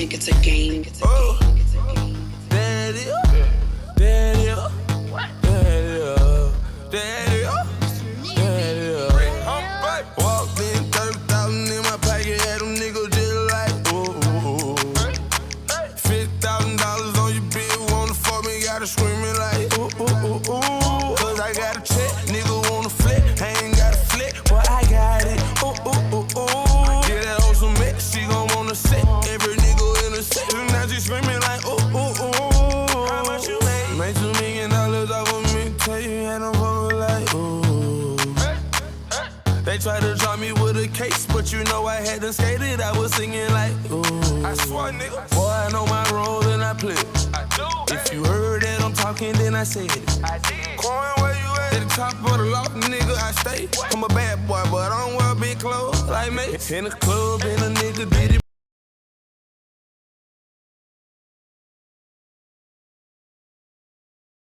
think it's a game. Oh, daddy, daddy, daddy, daddy, daddy. Walked in 30,000 in my pocket, had them niggas just like, ooh. $50,000 on your bill, wanna fuck me, gotta screaming like, ooh. Cause I got a check, nigga wanna flip, I ain't got a flip, but I got it, ooh. Get that on some mix, she gon' wanna sit, every nigga in the set, and now she screaming like, ooh. How much you made? Made $2 million off of me, tell you had no fucker like, ooh. They tried to drop me with a case, but you know I had to skate it. I was singing like, ooh. I swear, nigga. Boy, I know my role and I play it. I do. If you heard that I'm talking, then I said it. I did. Coin, where you at? At the top of the loft, nigga, I stay. I'm a bad boy, but I don't wear big clothes like me. In the club, and a nigga did it